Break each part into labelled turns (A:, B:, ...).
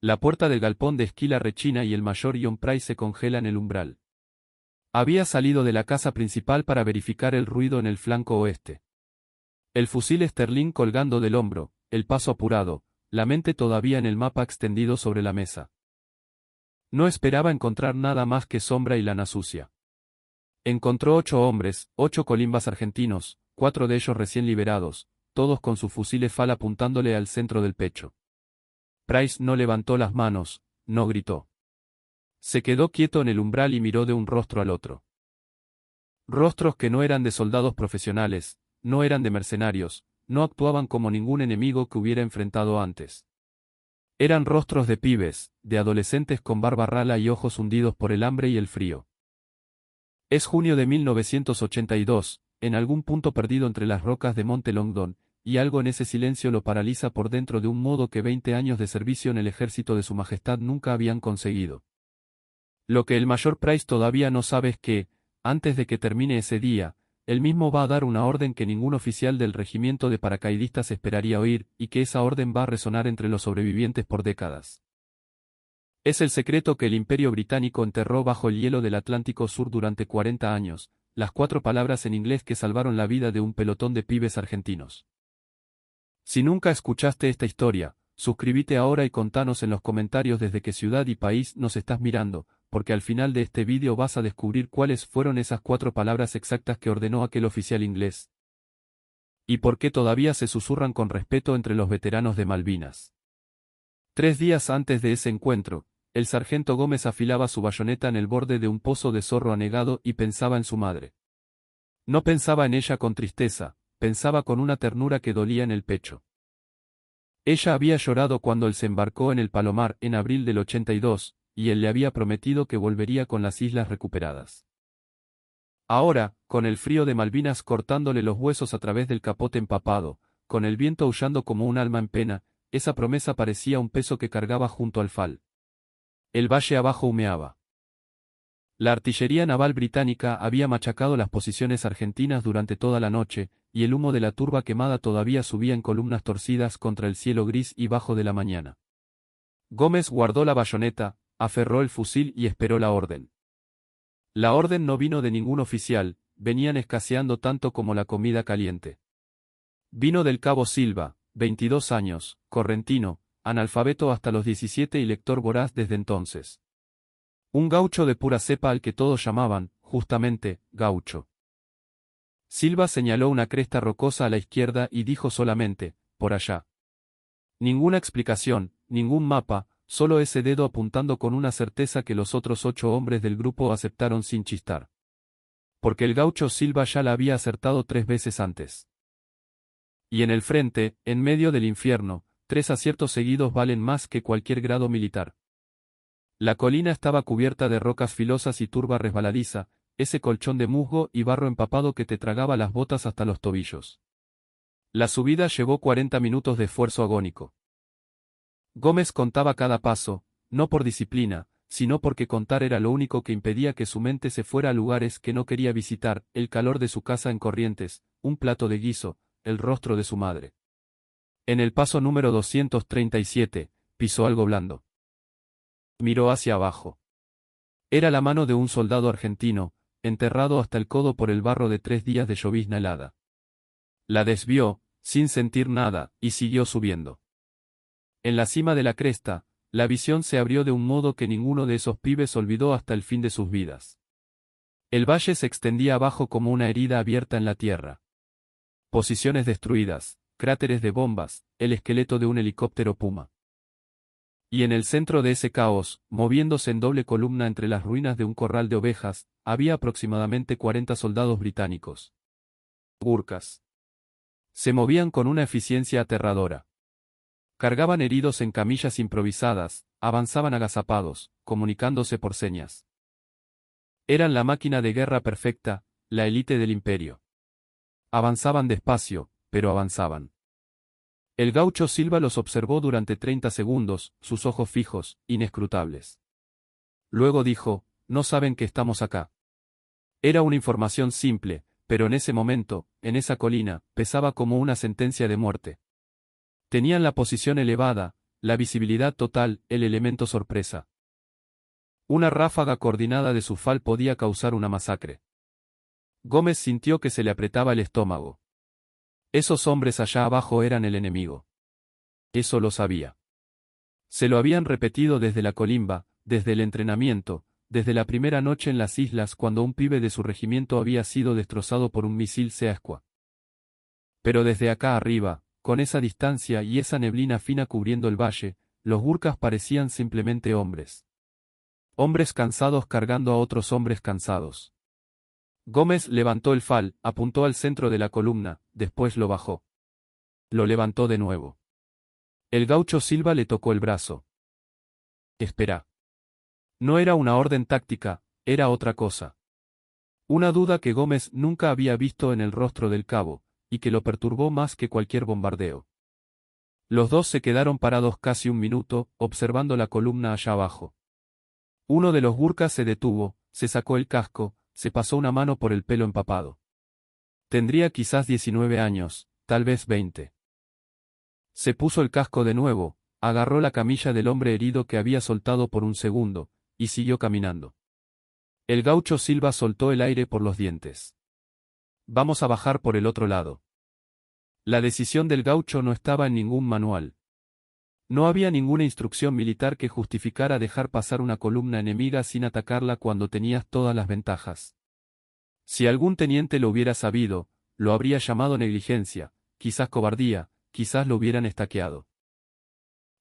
A: La puerta del galpón de Esquila rechina y el mayor John Price se congela en el umbral. Había salido de la casa principal para verificar el ruido en el flanco oeste. El fusil Sterling colgando del hombro, el paso apurado, la mente todavía en el mapa extendido sobre la mesa. No esperaba encontrar nada más que sombra y lana sucia. Encontró 8 hombres, 8 colimbas argentinos, 4 de ellos recién liberados, todos con sus fusiles FAL apuntándole al centro del pecho. Price no levantó las manos, no gritó. Se quedó quieto en el umbral y miró de un rostro al otro. Rostros que no eran de soldados profesionales, no eran de mercenarios, no actuaban como ningún enemigo que hubiera enfrentado antes. Eran rostros de pibes, de adolescentes con barba rala y ojos hundidos por el hambre y el frío. Es junio de 1982, en algún punto perdido entre las rocas de Monte Longdon, y algo en ese silencio lo paraliza por dentro de un modo que 20 años de servicio en el ejército de su majestad nunca habían conseguido. Lo que el mayor Price todavía no sabe es que, antes de que termine ese día, él mismo va a dar una orden que ningún oficial del regimiento de paracaidistas esperaría oír, y que esa orden va a resonar entre los sobrevivientes por décadas. Es el secreto que el Imperio Británico enterró bajo el hielo del Atlántico Sur durante 40 años, las 4 palabras en inglés que salvaron la vida de un pelotón de pibes argentinos. Si nunca escuchaste esta historia, suscríbete ahora y contanos en los comentarios desde qué ciudad y país nos estás mirando, porque al final de este vídeo vas a descubrir cuáles fueron esas 4 palabras exactas que ordenó aquel oficial inglés. Y por qué todavía se susurran con respeto entre los veteranos de Malvinas. 3 días antes de ese encuentro, el sargento Gómez afilaba su bayoneta en el borde de un pozo de zorro anegado y pensaba en su madre. No pensaba en ella con tristeza, pensaba con una ternura que dolía en el pecho. Ella había llorado cuando él se embarcó en el Palomar en abril del 82, y él le había prometido que volvería con las islas recuperadas. Ahora, con el frío de Malvinas cortándole los huesos a través del capote empapado, con el viento aullando como un alma en pena, esa promesa parecía un peso que cargaba junto al fal. El valle abajo humeaba. La artillería naval británica había machacado las posiciones argentinas durante toda la noche, y el humo de la turba quemada todavía subía en columnas torcidas contra el cielo gris y bajo de la mañana. Gómez guardó la bayoneta, aferró el fusil y esperó la orden. La orden no vino de ningún oficial, venían escaseando tanto como la comida caliente. Vino del cabo Silva, 22 años, correntino, analfabeto hasta los 17 y lector voraz desde entonces. Un gaucho de pura cepa al que todos llamaban, justamente, gaucho. Silva señaló una cresta rocosa a la izquierda y dijo solamente, por allá. Ninguna explicación, ningún mapa, solo ese dedo apuntando con una certeza que los otros 8 hombres del grupo aceptaron sin chistar. Porque el gaucho Silva ya la había acertado 3 veces antes. Y en el frente, en medio del infierno, 3 aciertos seguidos valen más que cualquier grado militar. La colina estaba cubierta de rocas filosas y turba resbaladiza, ese colchón de musgo y barro empapado que te tragaba las botas hasta los tobillos. La subida llevó 40 minutos de esfuerzo agónico. Gómez contaba cada paso, no por disciplina, sino porque contar era lo único que impedía que su mente se fuera a lugares que no quería visitar, el calor de su casa en Corrientes, un plato de guiso, el rostro de su madre. En el paso número 237, pisó algo blando. Miró hacia abajo. Era la mano de un soldado argentino, enterrado hasta el codo por el barro de 3 días de llovizna helada. La desvió, sin sentir nada, y siguió subiendo. En la cima de la cresta, la visión se abrió de un modo que ninguno de esos pibes olvidó hasta el fin de sus vidas. El valle se extendía abajo como una herida abierta en la tierra. Posiciones destruidas, cráteres de bombas, el esqueleto de un helicóptero Puma. Y en el centro de ese caos, moviéndose en doble columna entre las ruinas de un corral de ovejas, había aproximadamente 40 soldados británicos. Gurkhas. Se movían con una eficiencia aterradora. Cargaban heridos en camillas improvisadas, avanzaban agazapados, comunicándose por señas. Eran la máquina de guerra perfecta, la élite del imperio. Avanzaban despacio, pero avanzaban. El gaucho Silva los observó durante 30 segundos, sus ojos fijos, inescrutables. Luego dijo, no saben que estamos acá. Era una información simple, pero en ese momento, en esa colina, pesaba como una sentencia de muerte. Tenían la posición elevada, la visibilidad total, el elemento sorpresa. Una ráfaga coordinada de su fal podía causar una masacre. Gómez sintió que se le apretaba el estómago. Esos hombres allá abajo eran el enemigo. Eso lo sabía. Se lo habían repetido desde la colimba, desde el entrenamiento, desde la primera noche en las islas cuando un pibe de su regimiento había sido destrozado por un misil Seasqua. Pero desde acá arriba, con esa distancia y esa neblina fina cubriendo el valle, los Gurkhas parecían simplemente hombres. Hombres cansados cargando a otros hombres cansados. Gómez levantó el fal, apuntó al centro de la columna, después lo bajó. Lo levantó de nuevo. El gaucho Silva le tocó el brazo. Espera. No era una orden táctica, era otra cosa. Una duda que Gómez nunca había visto en el rostro del cabo, y que lo perturbó más que cualquier bombardeo. Los dos se quedaron parados casi un minuto, observando la columna allá abajo. Uno de los Gurkhas se detuvo, se sacó el casco, se pasó una mano por el pelo empapado. Tendría quizás 19 años, tal vez 20. Se puso el casco de nuevo, agarró la camilla del hombre herido que había soltado por un segundo, y siguió caminando. El gaucho Silva soltó el aire por los dientes. Vamos a bajar por el otro lado. La decisión del gaucho no estaba en ningún manual. No había ninguna instrucción militar que justificara dejar pasar una columna enemiga sin atacarla cuando tenías todas las ventajas. Si algún teniente lo hubiera sabido, lo habría llamado negligencia, quizás cobardía, quizás lo hubieran estaqueado.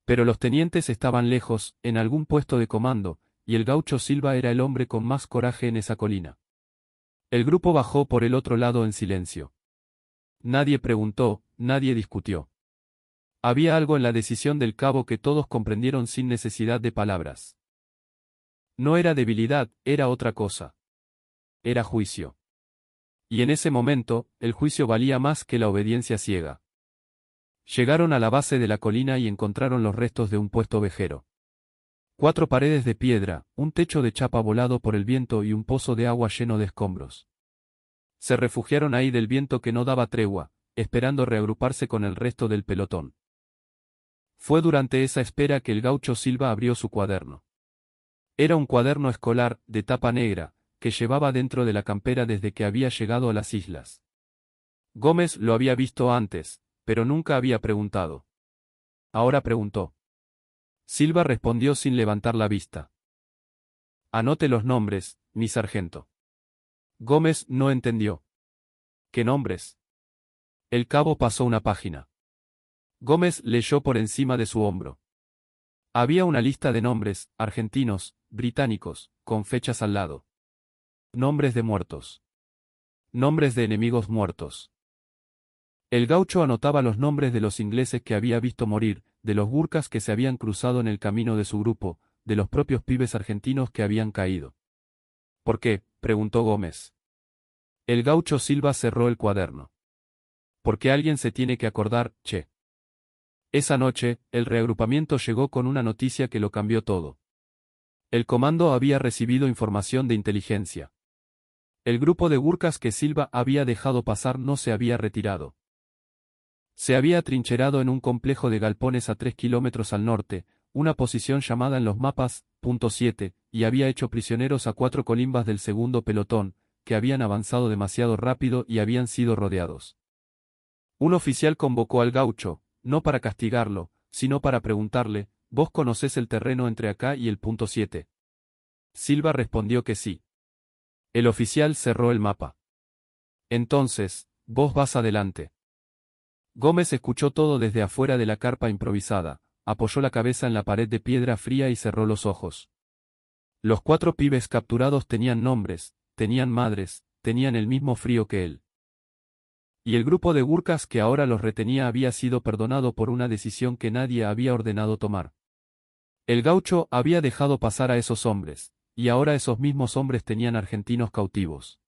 A: Pero los tenientes estaban lejos, en algún puesto de comando, y el gaucho Silva era el hombre con más coraje en esa colina. El grupo bajó por el otro lado en silencio. Nadie preguntó, nadie discutió. Había algo en la decisión del cabo que todos comprendieron sin necesidad de palabras. No era debilidad, era otra cosa. Era juicio. Y en ese momento, el juicio valía más que la obediencia ciega. Llegaron a la base de la colina y encontraron los restos de un puesto ovejero. 4 paredes de piedra, un techo de chapa volado por el viento y un pozo de agua lleno de escombros. Se refugiaron ahí del viento que no daba tregua, esperando reagruparse con el resto del pelotón. Fue durante esa espera que el gaucho Silva abrió su cuaderno. Era un cuaderno escolar, de tapa negra, que llevaba dentro de la campera desde que había llegado a las islas. Gómez lo había visto antes, pero nunca había preguntado. Ahora preguntó. Silva respondió sin levantar la vista. Anote los nombres, mi sargento. Gómez no entendió. ¿Qué nombres? El cabo pasó una página. Gómez leyó por encima de su hombro. Había una lista de nombres, argentinos, británicos, con fechas al lado. Nombres de muertos. Nombres de enemigos muertos. El gaucho anotaba los nombres de los ingleses que había visto morir, de los Gurkhas que se habían cruzado en el camino de su grupo, de los propios pibes argentinos que habían caído. ¿Por qué?, preguntó Gómez. El gaucho Silva cerró el cuaderno. Porque alguien se tiene que acordar, che. Esa noche, el reagrupamiento llegó con una noticia que lo cambió todo. El comando había recibido información de inteligencia. El grupo de Gurkhas que Silva había dejado pasar no se había retirado. Se había atrincherado en un complejo de galpones a 3 kilómetros al norte, una posición llamada en los mapas, punto 7, y había hecho prisioneros a 4 colimbas del segundo pelotón, que habían avanzado demasiado rápido y habían sido rodeados. Un oficial convocó al gaucho, no para castigarlo, sino para preguntarle, ¿vos conocés el terreno entre acá y el punto 7? Silva respondió que sí. El oficial cerró el mapa. Entonces, vos vas adelante. Gómez escuchó todo desde afuera de la carpa improvisada, apoyó la cabeza en la pared de piedra fría y cerró los ojos. Los 4 pibes capturados tenían nombres, tenían madres, tenían el mismo frío que él. Y el grupo de Gurkhas que ahora los retenía había sido perdonado por una decisión que nadie había ordenado tomar. El gaucho había dejado pasar a esos hombres, y ahora esos mismos hombres tenían argentinos cautivos.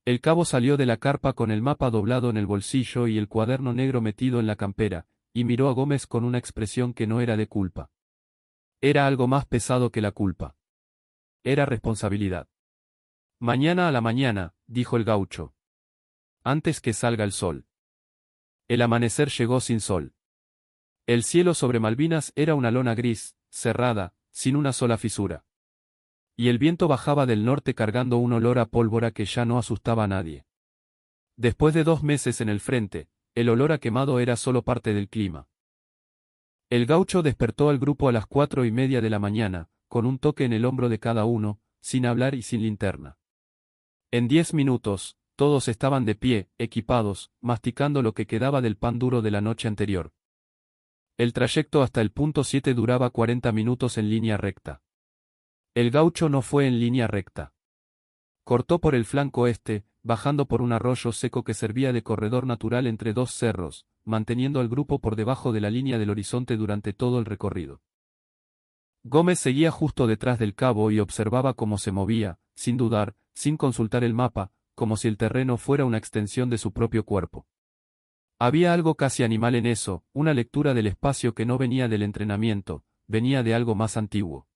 A: El cabo salió de la carpa con el mapa doblado en el bolsillo y el cuaderno negro metido en la campera, y miró a Gómez con una expresión que no era de culpa. Era algo más pesado que la culpa. Era responsabilidad. Mañana a la mañana, dijo el gaucho. Antes que salga el sol. El amanecer llegó sin sol. El cielo sobre Malvinas era una lona gris, cerrada, sin una sola fisura. Y el viento bajaba del norte cargando un olor a pólvora que ya no asustaba a nadie. Después de 2 meses en el frente, el olor a quemado era solo parte del clima. El gaucho despertó al grupo a las 4:30 de la mañana, con un toque en el hombro de cada uno, sin hablar y sin linterna. En 10 minutos, todos estaban de pie, equipados, masticando lo que quedaba del pan duro de la noche anterior. El trayecto hasta el punto 7 duraba 40 minutos en línea recta. El gaucho no fue en línea recta. Cortó por el flanco este, bajando por un arroyo seco que servía de corredor natural entre dos cerros, manteniendo al grupo por debajo de la línea del horizonte durante todo el recorrido. Gómez seguía justo detrás del cabo y observaba cómo se movía, sin dudar, sin consultar el mapa, como si el terreno fuera una extensión de su propio cuerpo. Había algo casi animal en eso, una lectura del espacio que no venía del entrenamiento, venía de algo más antiguo.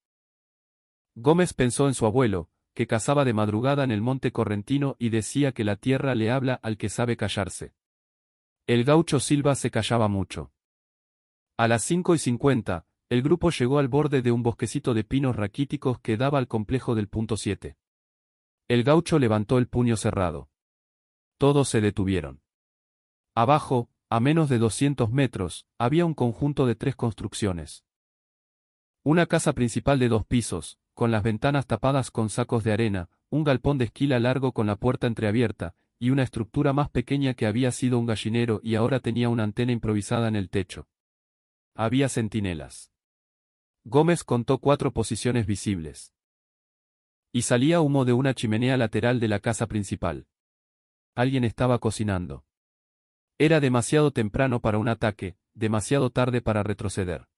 A: Gómez pensó en su abuelo, que cazaba de madrugada en el monte correntino y decía que la tierra le habla al que sabe callarse. El gaucho Silva se callaba mucho. A las 5:50, el grupo llegó al borde de un bosquecito de pinos raquíticos que daba al complejo del punto 7. El gaucho levantó el puño cerrado. Todos se detuvieron. Abajo, a menos de 200 metros, había un conjunto de 3 construcciones. Una casa principal de 2 pisos, con las ventanas tapadas con sacos de arena, un galpón de esquila largo con la puerta entreabierta, y una estructura más pequeña que había sido un gallinero y ahora tenía una antena improvisada en el techo. Había centinelas. Gómez contó 4 posiciones visibles. Y salía humo de una chimenea lateral de la casa principal. Alguien estaba cocinando. Era demasiado temprano para un ataque, demasiado tarde para retroceder.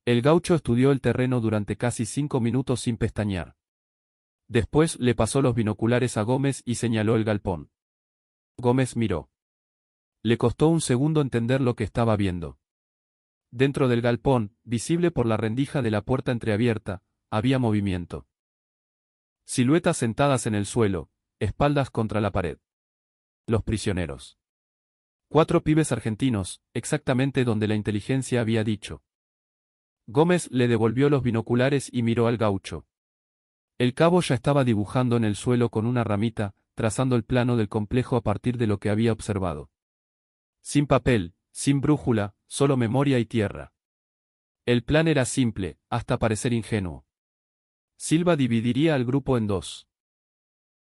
A: El gaucho estudió el terreno durante casi 5 minutos sin pestañear. Después le pasó los binoculares a Gómez y señaló el galpón. Gómez miró. Le costó un segundo entender lo que estaba viendo. Dentro del galpón, visible por la rendija de la puerta entreabierta, había movimiento. Siluetas sentadas en el suelo, espaldas contra la pared. Los prisioneros. 4 pibes argentinos, exactamente donde la inteligencia había dicho. Gómez le devolvió los binoculares y miró al gaucho. El cabo ya estaba dibujando en el suelo con una ramita, trazando el plano del complejo a partir de lo que había observado. Sin papel, sin brújula, solo memoria y tierra. El plan era simple, hasta parecer ingenuo. Silva dividiría al grupo en 2.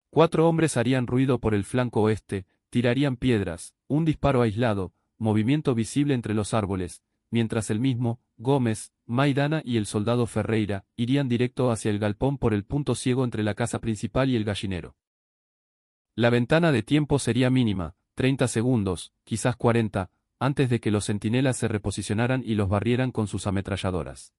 A: 4 hombres harían ruido por el flanco oeste, tirarían piedras, un disparo aislado, movimiento visible entre los árboles, mientras el mismo, Gómez, Maidana y el soldado Ferreira, irían directo hacia el galpón por el punto ciego entre la casa principal y el gallinero. La ventana de tiempo sería mínima, 30 segundos, quizás 40, antes de que los centinelas se reposicionaran y los barrieran con sus ametralladoras.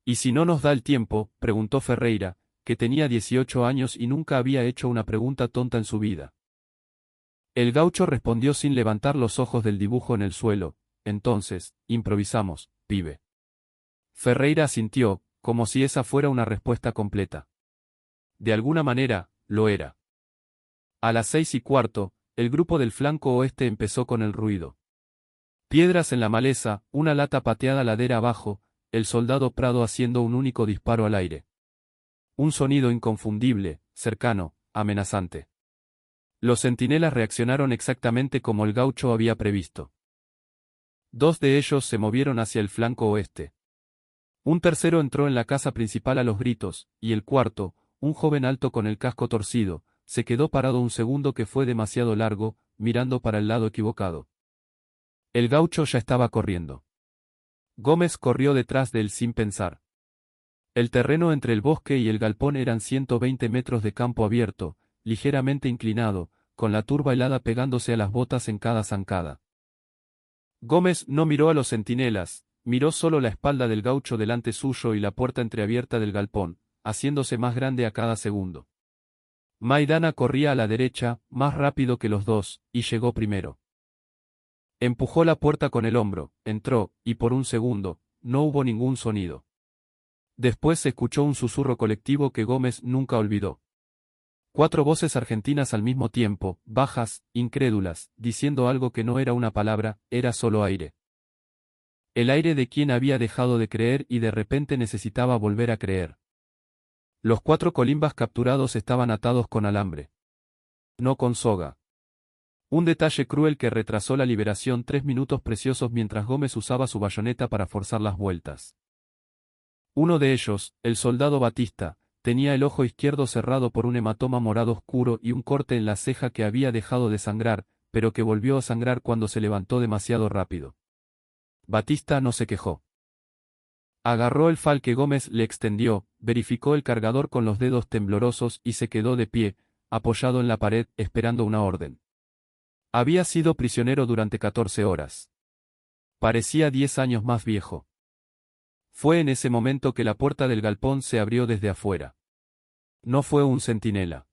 A: ¿Y si no nos da el tiempo?, preguntó Ferreira, que tenía 18 años y nunca había hecho una pregunta tonta en su vida. El gaucho respondió sin levantar los ojos del dibujo en el suelo: entonces, improvisamos, pibe. Ferreira asintió, como si esa fuera una respuesta completa. De alguna manera, lo era. A las 6:15, el grupo del flanco oeste empezó con el ruido. Piedras en la maleza, una lata pateada ladera abajo, el soldado Prado haciendo un único disparo al aire. Un sonido inconfundible, cercano, amenazante. Los centinelas reaccionaron exactamente como el gaucho había previsto. 2 de ellos se movieron hacia el flanco oeste. Un tercero entró en la casa principal a los gritos, y el cuarto, un joven alto con el casco torcido, se quedó parado un segundo que fue demasiado largo, mirando para el lado equivocado. El gaucho ya estaba corriendo. Gómez corrió detrás de él sin pensar. El terreno entre el bosque y el galpón eran 120 metros de campo abierto, ligeramente inclinado, con la turba helada pegándose a las botas en cada zancada. Gómez no miró a los centinelas, miró solo la espalda del gaucho delante suyo y la puerta entreabierta del galpón, haciéndose más grande a cada segundo. Maidana corría a la derecha, más rápido que los dos, y llegó primero. Empujó la puerta con el hombro, entró, y por un segundo, no hubo ningún sonido. Después se escuchó un susurro colectivo que Gómez nunca olvidó. 4 voces argentinas al mismo tiempo, bajas, incrédulas, diciendo algo que no era una palabra, era solo aire. El aire de quien había dejado de creer y de repente necesitaba volver a creer. Los 4 colimbas capturados estaban atados con alambre. No con soga. Un detalle cruel que retrasó la liberación 3 minutos preciosos mientras Gómez usaba su bayoneta para forzar las vueltas. Uno de ellos, el soldado Batista, tenía el ojo izquierdo cerrado por un hematoma morado oscuro y un corte en la ceja que había dejado de sangrar, pero que volvió a sangrar cuando se levantó demasiado rápido. Batista no se quejó. Agarró el fal que Gómez le extendió, verificó el cargador con los dedos temblorosos y se quedó de pie, apoyado en la pared, esperando una orden. Había sido prisionero durante 14 horas. Parecía 10 años más viejo. Fue en ese momento que la puerta del galpón se abrió desde afuera. No fue un centinela.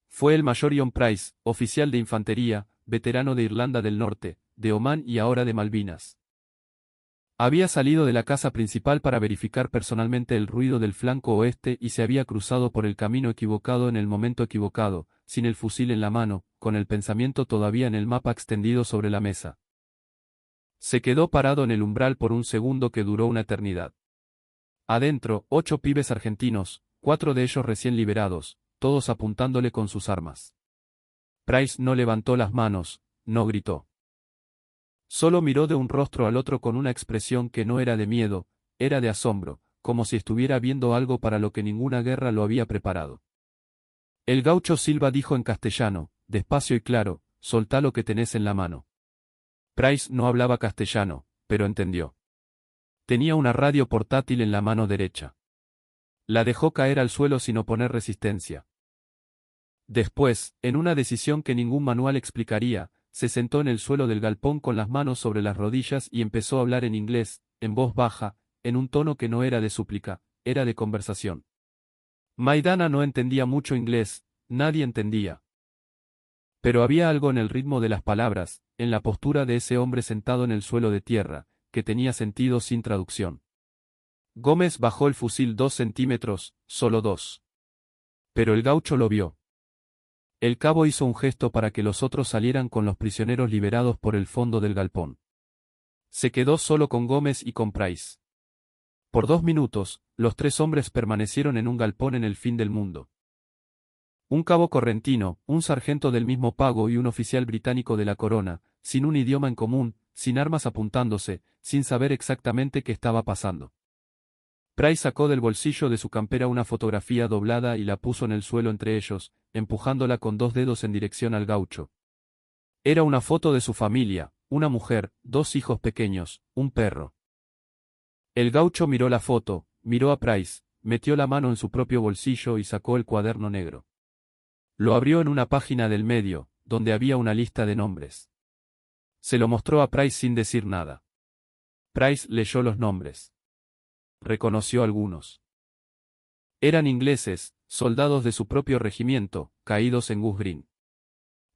A: Fue el mayor John Price, oficial de infantería, veterano de Irlanda del Norte, de Omán y ahora de Malvinas. Había salido de la casa principal para verificar personalmente el ruido del flanco oeste y se había cruzado por el camino equivocado en el momento equivocado, sin el fusil en la mano, con el pensamiento todavía en el mapa extendido sobre la mesa. Se quedó parado en el umbral por un segundo que duró una eternidad. Adentro, 8 pibes argentinos, 4 de ellos recién liberados, todos apuntándole con sus armas. Price no levantó las manos, no gritó. Solo miró de un rostro al otro con una expresión que no era de miedo, era de asombro, como si estuviera viendo algo para lo que ninguna guerra lo había preparado. El gaucho Silva dijo en castellano, despacio y claro, soltá lo que tenés en la mano. Price no hablaba castellano, pero entendió. Tenía una radio portátil en la mano derecha. La dejó caer al suelo sin oponer resistencia. Después, en una decisión que ningún manual explicaría, se sentó en el suelo del galpón con las manos sobre las rodillas y empezó a hablar en inglés, en voz baja, en un tono que no era de súplica, era de conversación. Maidana no entendía mucho inglés, nadie entendía. Pero había algo en el ritmo de las palabras, en la postura de ese hombre sentado en el suelo de tierra, que tenía sentido sin traducción. Gómez bajó el fusil 2 centímetros, solo 2. Pero el gaucho lo vio. El cabo hizo un gesto para que los otros salieran con los prisioneros liberados por el fondo del galpón. Se quedó solo con Gómez y con Price. Por 2 minutos, los 3 hombres permanecieron en un galpón en el fin del mundo. Un cabo correntino, un sargento del mismo pago y un oficial británico de la corona, sin un idioma en común, sin armas apuntándose, sin saber exactamente qué estaba pasando. Price sacó del bolsillo de su campera una fotografía doblada y la puso en el suelo entre ellos, empujándola con 2 dedos en dirección al gaucho. Era una foto de su familia, una mujer, 2 hijos pequeños, un perro. El gaucho miró la foto, miró a Price, metió la mano en su propio bolsillo y sacó el cuaderno negro. Lo abrió en una página del medio, donde había una lista de nombres. Se lo mostró a Price sin decir nada. Price leyó los nombres. Reconoció algunos. Eran ingleses, soldados de su propio regimiento, caídos en Goose Green.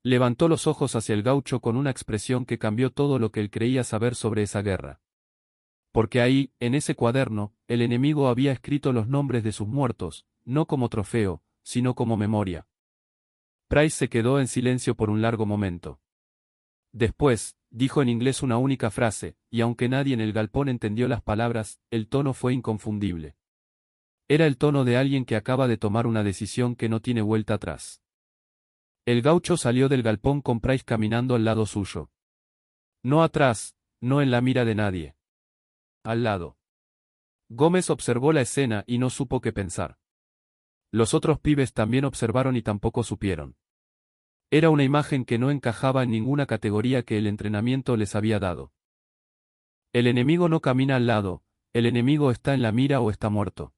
A: Levantó los ojos hacia el gaucho con una expresión que cambió todo lo que él creía saber sobre esa guerra. Porque ahí, en ese cuaderno, el enemigo había escrito los nombres de sus muertos, no como trofeo, sino como memoria. Price se quedó en silencio por un largo momento. Después, dijo en inglés una única frase, y aunque nadie en el galpón entendió las palabras, el tono fue inconfundible. Era el tono de alguien que acaba de tomar una decisión que no tiene vuelta atrás. El gaucho salió del galpón con Price caminando al lado suyo. No atrás, no en la mira de nadie. Al lado. Gómez observó la escena y no supo qué pensar. Los otros pibes también observaron y tampoco supieron. Era una imagen que no encajaba en ninguna categoría que el entrenamiento les había dado. El enemigo no camina al lado, el enemigo está en la mira o está muerto.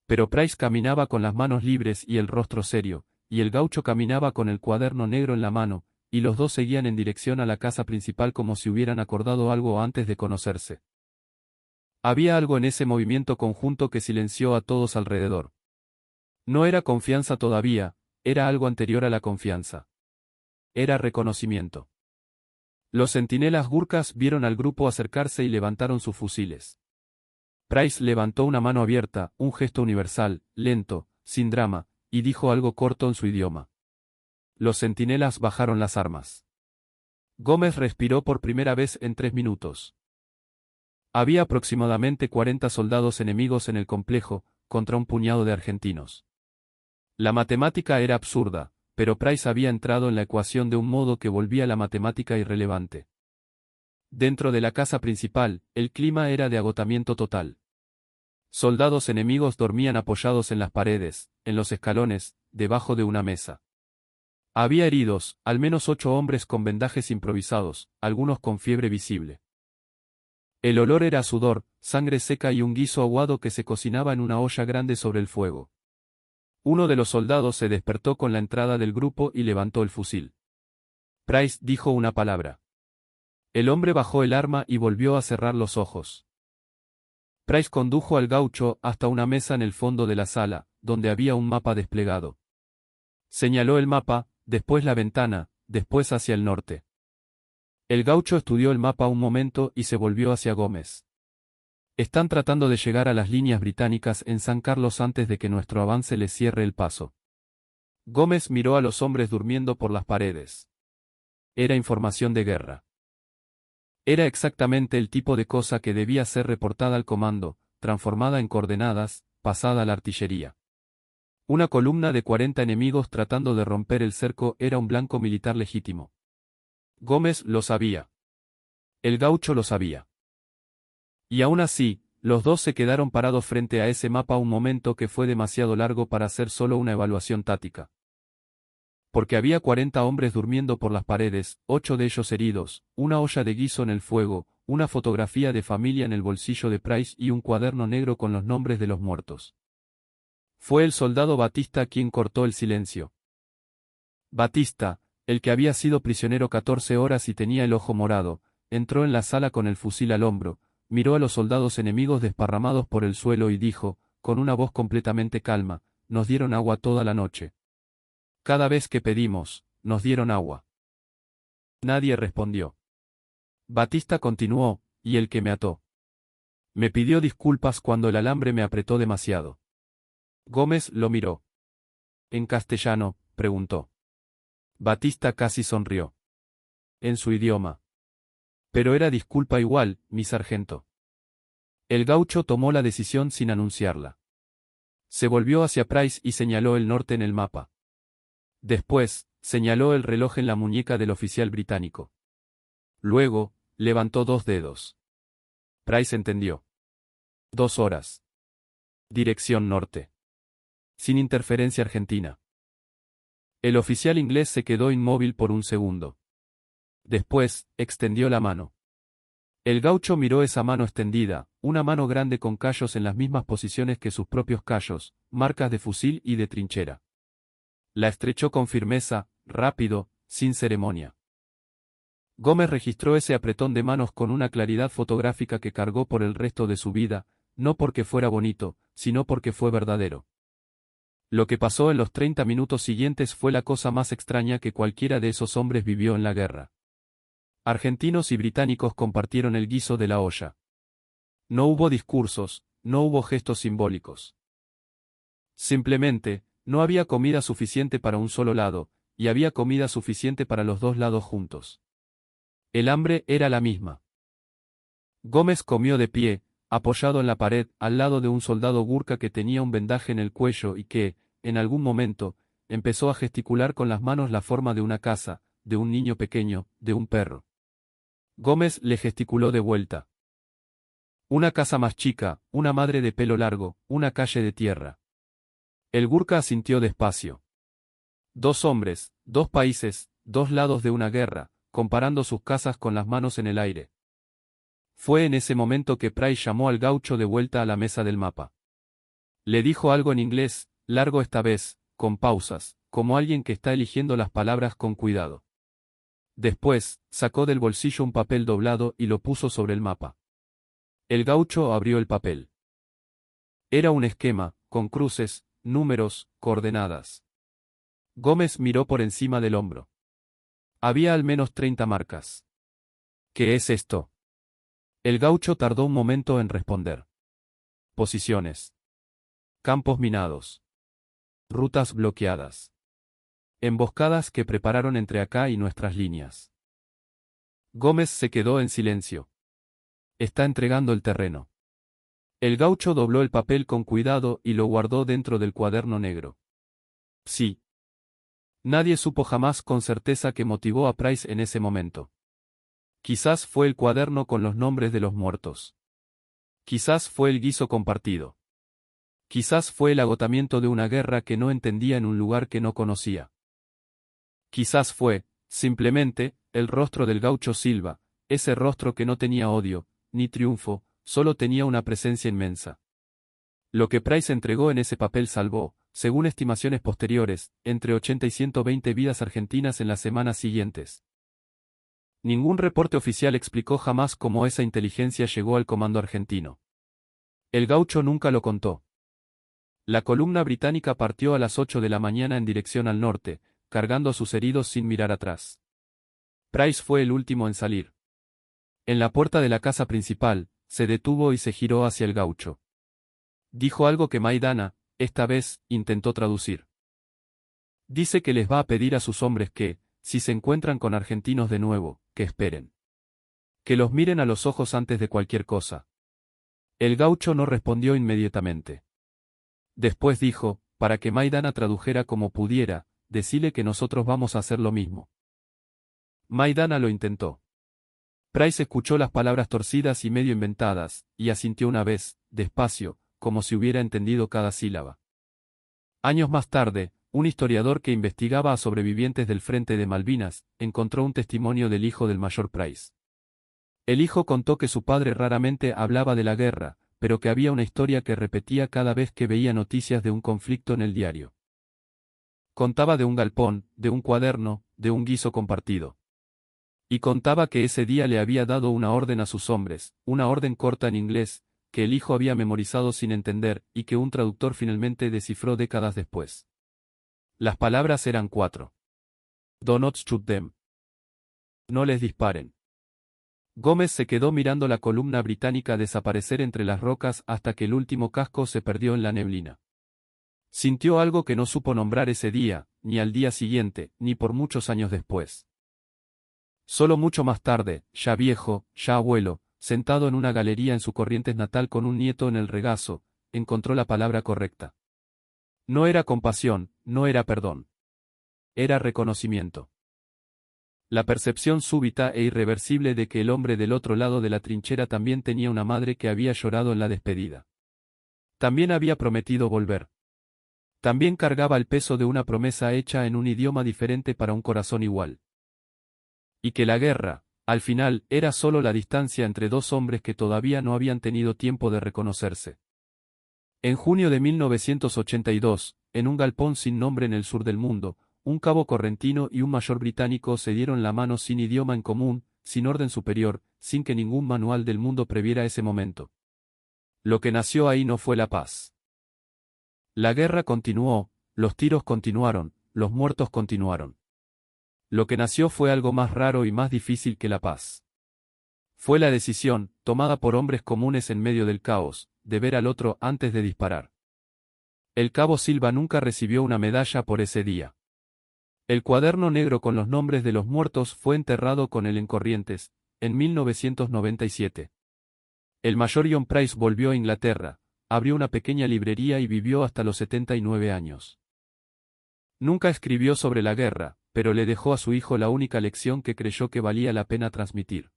A: Pero Price caminaba con las manos libres y el rostro serio, y el gaucho caminaba con el cuaderno negro en la mano, y los dos seguían en dirección a la casa principal como si hubieran acordado algo antes de conocerse. Había algo en ese movimiento conjunto que silenció a todos alrededor. No era confianza todavía, era algo anterior a la confianza. Era reconocimiento. Los centinelas gurkas vieron al grupo acercarse y levantaron sus fusiles. Price levantó una mano abierta, un gesto universal, lento, sin drama, y dijo algo corto en su idioma. Los centinelas bajaron las armas. Gómez respiró por primera vez en 3 minutos. Había aproximadamente 40 soldados enemigos en el complejo, contra un puñado de argentinos. La matemática era absurda, pero Price había entrado en la ecuación de un modo que volvía la matemática irrelevante. Dentro de la casa principal, el clima era de agotamiento total. Soldados enemigos dormían apoyados en las paredes, en los escalones, debajo de una mesa. Había heridos, al menos 8 hombres con vendajes improvisados, algunos con fiebre visible. El olor era a sudor, sangre seca y un guiso aguado que se cocinaba en una olla grande sobre el fuego. Uno de los soldados se despertó con la entrada del grupo y levantó el fusil. Price dijo una palabra. El hombre bajó el arma y volvió a cerrar los ojos. Price condujo al gaucho hasta una mesa en el fondo de la sala, donde había un mapa desplegado. Señaló el mapa, después la ventana, después hacia el norte. El gaucho estudió el mapa un momento y se volvió hacia Gómez. Están tratando de llegar a las líneas británicas en San Carlos antes de que nuestro avance les cierre el paso. Gómez miró a los hombres durmiendo por las paredes. Era información de guerra. Era exactamente el tipo de cosa que debía ser reportada al comando, transformada en coordenadas, pasada a la artillería. Una columna de 40 enemigos tratando de romper el cerco era un blanco militar legítimo. Gómez lo sabía. El gaucho lo sabía. Y aún así, los dos se quedaron parados frente a ese mapa un momento que fue demasiado largo para hacer solo una evaluación táctica. Porque había 40 hombres durmiendo por las paredes, 8 de ellos heridos, una olla de guiso en el fuego, una fotografía de familia en el bolsillo de Price y un cuaderno negro con los nombres de los muertos. Fue el soldado Batista quien cortó el silencio. Batista, el que había sido prisionero 14 horas y tenía el ojo morado, entró en la sala con el fusil al hombro, miró a los soldados enemigos desparramados por el suelo y dijo, con una voz completamente calma, nos dieron agua toda la noche. Cada vez que pedimos, nos dieron agua. Nadie respondió. Batista continuó, y el que me ató. Me pidió disculpas cuando el alambre me apretó demasiado. Gómez lo miró. ¿En castellano?, preguntó. Batista casi sonrió. En su idioma. Pero era disculpa igual, mi sargento. El gaucho tomó la decisión sin anunciarla. Se volvió hacia Price y señaló el norte en el mapa. Después, señaló el reloj en la muñeca del oficial británico. Luego, levantó 2 dedos. Price entendió. 2 horas. Dirección norte. Sin interferencia argentina. El oficial inglés se quedó inmóvil por un segundo. Después, extendió la mano. El gaucho miró esa mano extendida, una mano grande con callos en las mismas posiciones que sus propios callos, marcas de fusil y de trinchera. La estrechó con firmeza, rápido, sin ceremonia. Gómez registró ese apretón de manos con una claridad fotográfica que cargó por el resto de su vida, no porque fuera bonito, sino porque fue verdadero. Lo que pasó en los 30 minutos siguientes fue la cosa más extraña que cualquiera de esos hombres vivió en la guerra. Argentinos y británicos compartieron el guiso de la olla. No hubo discursos, no hubo gestos simbólicos. Simplemente, no había comida suficiente para un solo lado, y había comida suficiente para los 2 lados juntos. El hambre era la misma. Gómez comió de pie, apoyado en la pared, al lado de un soldado gurka que tenía un vendaje en el cuello y que, en algún momento, empezó a gesticular con las manos la forma de una casa, de un niño pequeño, de un perro. Gómez le gesticuló de vuelta. Una casa más chica, una madre de pelo largo, una calle de tierra. El gurka asintió despacio. 2 hombres, 2 países, 2 lados de una guerra, comparando sus casas con las manos en el aire. Fue en ese momento que Price llamó al gaucho de vuelta a la mesa del mapa. Le dijo algo en inglés, largo esta vez, con pausas, como alguien que está eligiendo las palabras con cuidado. Después, sacó del bolsillo un papel doblado y lo puso sobre el mapa. El gaucho abrió el papel. Era un esquema, con cruces, números, coordenadas. Gómez miró por encima del hombro. Había al menos 30 marcas. ¿Qué es esto? El gaucho tardó un momento en responder. Posiciones. Campos minados. Rutas bloqueadas. Emboscadas que prepararon entre acá y nuestras líneas. Gómez se quedó en silencio. Está entregando el terreno. El gaucho dobló el papel con cuidado y lo guardó dentro del cuaderno negro. Sí. Nadie supo jamás con certeza qué motivó a Price en ese momento. Quizás fue el cuaderno con los nombres de los muertos. Quizás fue el guiso compartido. Quizás fue el agotamiento de una guerra que no entendía en un lugar que no conocía. Quizás fue, simplemente, el rostro del gaucho Silva, ese rostro que no tenía odio, ni triunfo, solo tenía una presencia inmensa. Lo que Price entregó en ese papel salvó, según estimaciones posteriores, entre 80 y 120 vidas argentinas en las semanas siguientes. Ningún reporte oficial explicó jamás cómo esa inteligencia llegó al comando argentino. El gaucho nunca lo contó. La columna británica partió a las 8 de la mañana en dirección al norte, cargando a sus heridos sin mirar atrás. Price fue el último en salir. En la puerta de la casa principal, se detuvo y se giró hacia el gaucho. Dijo algo que Maidana, esta vez, intentó traducir. Dice que les va a pedir a sus hombres que, si se encuentran con argentinos de nuevo, que esperen. Que los miren a los ojos antes de cualquier cosa. El gaucho no respondió inmediatamente. Después dijo, para que Maidana tradujera como pudiera, decile que nosotros vamos a hacer lo mismo. Maidana lo intentó. Price escuchó las palabras torcidas y medio inventadas, y asintió una vez, despacio, como si hubiera entendido cada sílaba. Años más tarde, un historiador que investigaba a sobrevivientes del frente de Malvinas, encontró un testimonio del hijo del mayor Price. El hijo contó que su padre raramente hablaba de la guerra, pero que había una historia que repetía cada vez que veía noticias de un conflicto en el diario. Contaba de un galpón, de un cuaderno, de un guiso compartido. Y contaba que ese día le había dado una orden a sus hombres, una orden corta en inglés, que el hijo había memorizado sin entender, y que un traductor finalmente descifró décadas después. Las palabras eran 4. Do not shoot them. No les disparen. Gómez se quedó mirando la columna británica desaparecer entre las rocas hasta que el último casco se perdió en la neblina. Sintió algo que no supo nombrar ese día, ni al día siguiente, ni por muchos años después. Solo mucho más tarde, ya viejo, ya abuelo, sentado en una galería en su Corrientes natal con un nieto en el regazo, encontró la palabra correcta. No era compasión, no era perdón. Era reconocimiento. La percepción súbita e irreversible de que el hombre del otro lado de la trinchera también tenía una madre que había llorado en la despedida. También había prometido volver. También cargaba el peso de una promesa hecha en un idioma diferente para un corazón igual. Y que la guerra, al final, era solo la distancia entre dos hombres que todavía no habían tenido tiempo de reconocerse. En junio de 1982, en un galpón sin nombre en el sur del mundo, un cabo correntino y un mayor británico se dieron la mano sin idioma en común, sin orden superior, sin que ningún manual del mundo previera ese momento. Lo que nació ahí no fue la paz. La guerra continuó, los tiros continuaron, los muertos continuaron. Lo que nació fue algo más raro y más difícil que la paz. Fue la decisión, tomada por hombres comunes en medio del caos, de ver al otro antes de disparar. El cabo Silva nunca recibió una medalla por ese día. El cuaderno negro con los nombres de los muertos fue enterrado con él en Corrientes, en 1997. El mayor John Price volvió a Inglaterra, abrió una pequeña librería y vivió hasta los 79 años. Nunca escribió sobre la guerra, pero le dejó a su hijo la única lección que creyó que valía la pena transmitir.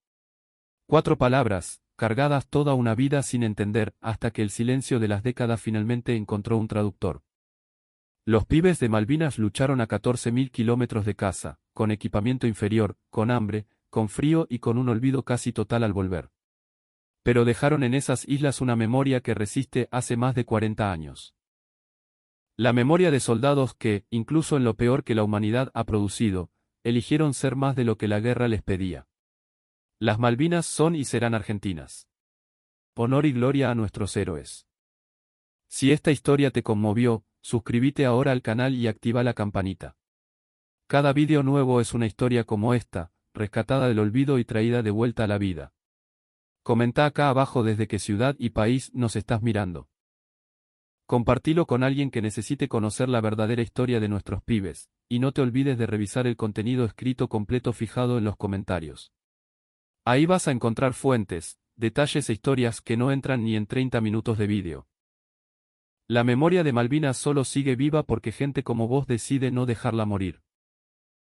A: 4 palabras, cargadas toda una vida sin entender, hasta que el silencio de las décadas finalmente encontró un traductor. Los pibes de Malvinas lucharon a 14.000 kilómetros de casa, con equipamiento inferior, con hambre, con frío y con un olvido casi total al volver. Pero dejaron en esas islas una memoria que resiste hace más de 40 años. La memoria de soldados que, incluso en lo peor que la humanidad ha producido, eligieron ser más de lo que la guerra les pedía. Las Malvinas son y serán argentinas. Honor y gloria a nuestros héroes. Si esta historia te conmovió, suscríbete ahora al canal y activa la campanita. Cada vídeo nuevo es una historia como esta, rescatada del olvido y traída de vuelta a la vida. Comenta acá abajo desde qué ciudad y país nos estás mirando. Compartilo con alguien que necesite conocer la verdadera historia de nuestros pibes, y no te olvides de revisar el contenido escrito completo fijado en los comentarios. Ahí vas a encontrar fuentes, detalles e historias que no entran ni en 30 minutos de vídeo. La memoria de Malvinas solo sigue viva porque gente como vos decide no dejarla morir.